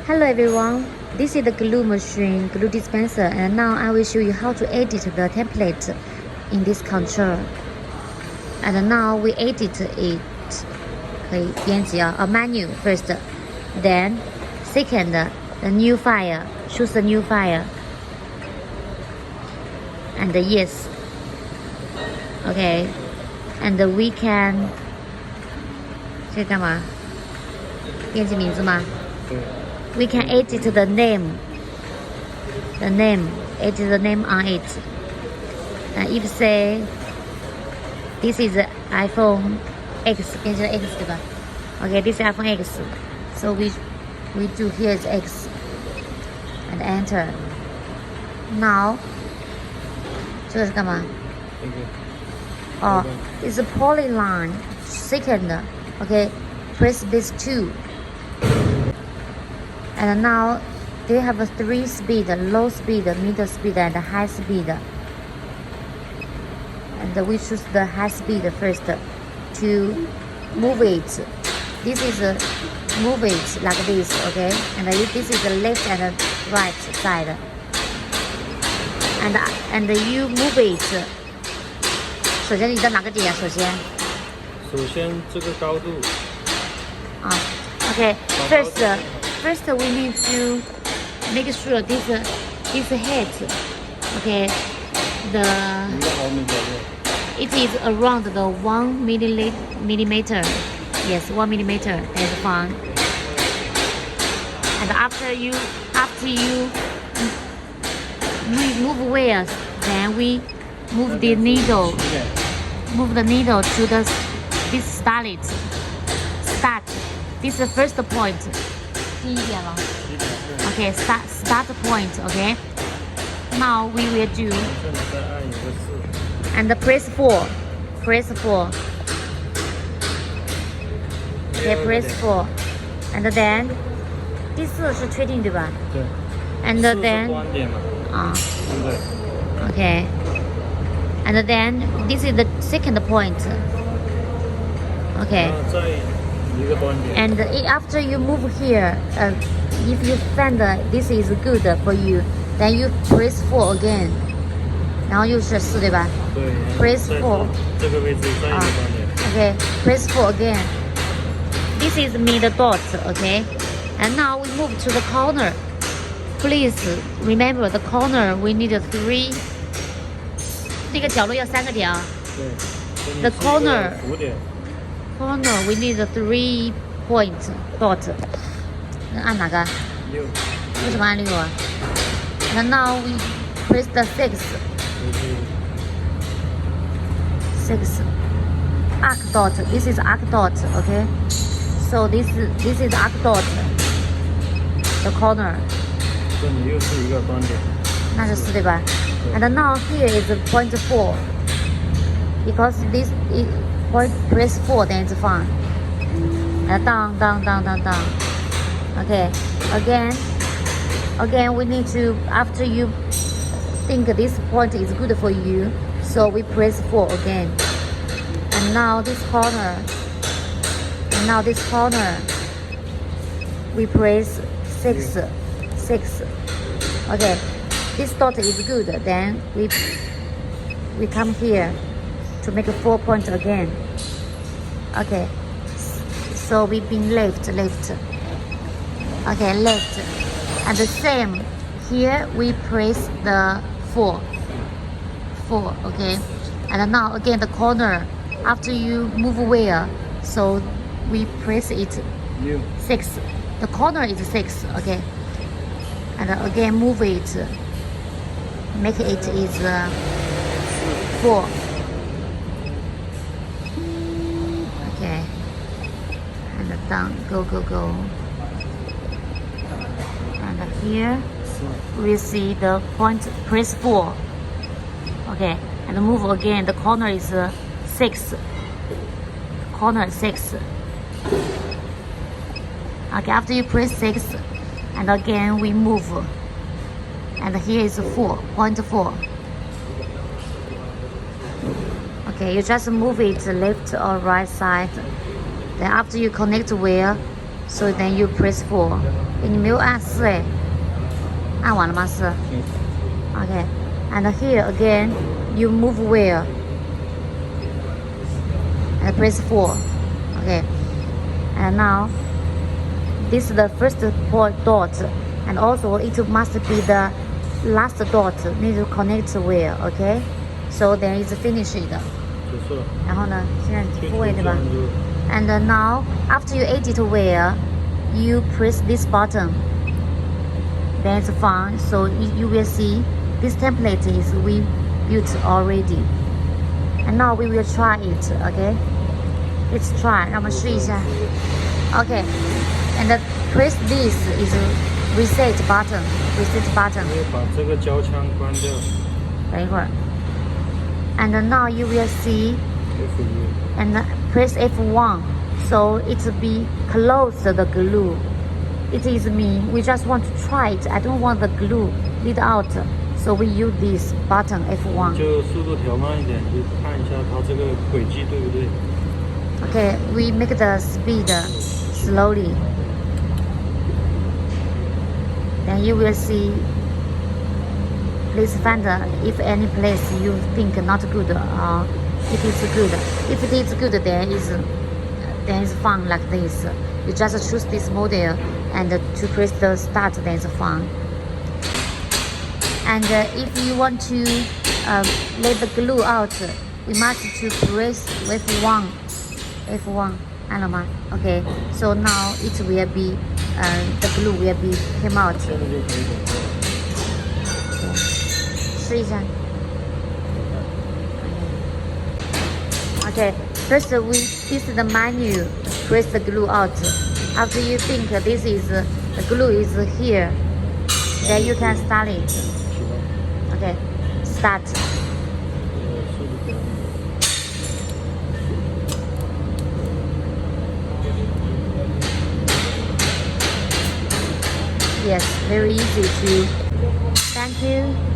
Hello everyone, this is the glue machine, glue dispenser, and now I will show you how to edit the template in this control. And now we edit it. 可以编辑啊 a menu first, then second, the new file, choose the new file, and yes, okay, and we can 这干嘛？编辑名字吗？对。We can edit the name, edit the name on it. And if say this is iPhone X, 变成 X 对吧 ？Okay, this is iPhone X. So we do here is X and enter. Now 这个是干嘛？哦， it's a polyline. Second, okay, press this 2. And now they have a 3 speed, low speed, middle speed, and high speed. And we choose the high speed first to move it. This is move it like this, okay? And this is the left and right side. And you move it. 首先你在哪个点？首先这个高度。Okay. First we need to make sure this head, okay, it is around the 1 millimeter. Yes, 1 millimeter. That's fine. And after you move where, then we move the needle. Move the needle to this start. This is the first point. 第一点了 Okay, start point, okay? Now we will do and press 4. Press 4. Okay, press 4. And then 第4是确定对吧？对。And then Okay. And then this is the second point. Okay. And after you move here, if you find this is good for you, then you press 4 again. 然后又是4对吧？对。Press 4. 这个位置再一个端点。Okay, press 4 again. This is mid dot, okay? And now we move to the corner. Please remember the corner we need 3. 这个角落要3个点啊。对。 The corner. 5点。Corner we need 3 point dot. 按哪个？ 6。为什么按6啊？ And now we press the 6. 6. Arc dot. This is arc dot. Okay. So this is arc dot. The corner. 这里又是一个端点。那是4对吧？ And now here is point 4. Because this is point press 4, then it's fine. And down. Okay. Again, we need to, after you think this point is good for you, so we press 4 again. And now this corner. We press 6. Okay. This dot is good. Then we come here to make a 4 point again. Okay. So we've been left. Okay, left. And the same here we press the 4. Okay. And now again the corner. After you move where, so we press it 6. The corner is 6. Okay. And again move it. Make it is 4. Okay. And down, go. And here we see the point, press 4. Okay. And move again. The corner is 6. Corner 6. Okay. After you press 6, and again we move. And here is 4, point 4. Okay, you just move it left or right side. Then after you connect where, So then you press 4. 诶，你没有按4哎，按完了吗4 ？Okay. And here again, you move wheel and press 4. Okay. And now, this is the first dot, and also it must be the last dot. Need to connect wheel. Okay. So then it's finished. 结束了。然后呢，现在复位对吧？ And And now, after you edit where, you press this button. Then it's fine. So you will see this template is we built already. And now we will try it. Okay? Let's try. 让我们试一下。Okay. And press this is reset button. Reset button. 我把这个胶枪关掉。等一会儿。And now you will see. And press F1, so it will be close the glue. It is me. We just want to try it. I don't want the glue lead out, so we use this button F1. 就速度调慢一点，就看一下它这个轨迹对不对。Okay, we make the speed slowly. Then you will see. Please find if any place you think not good or if it's good. If it is good, then it's fun like this. You just choose this model and to press the start, then it's fun. And if you want to let the glue out, you must to press F1. F1. 按了吗 Okay. So now it will be the glue will be came out. 现在就可以了。试一下。Okay, first this is the menu. Press the glue out. After you think this is the glue is here, then you can start it. Okay, start. Yes, very easy to. Thank you.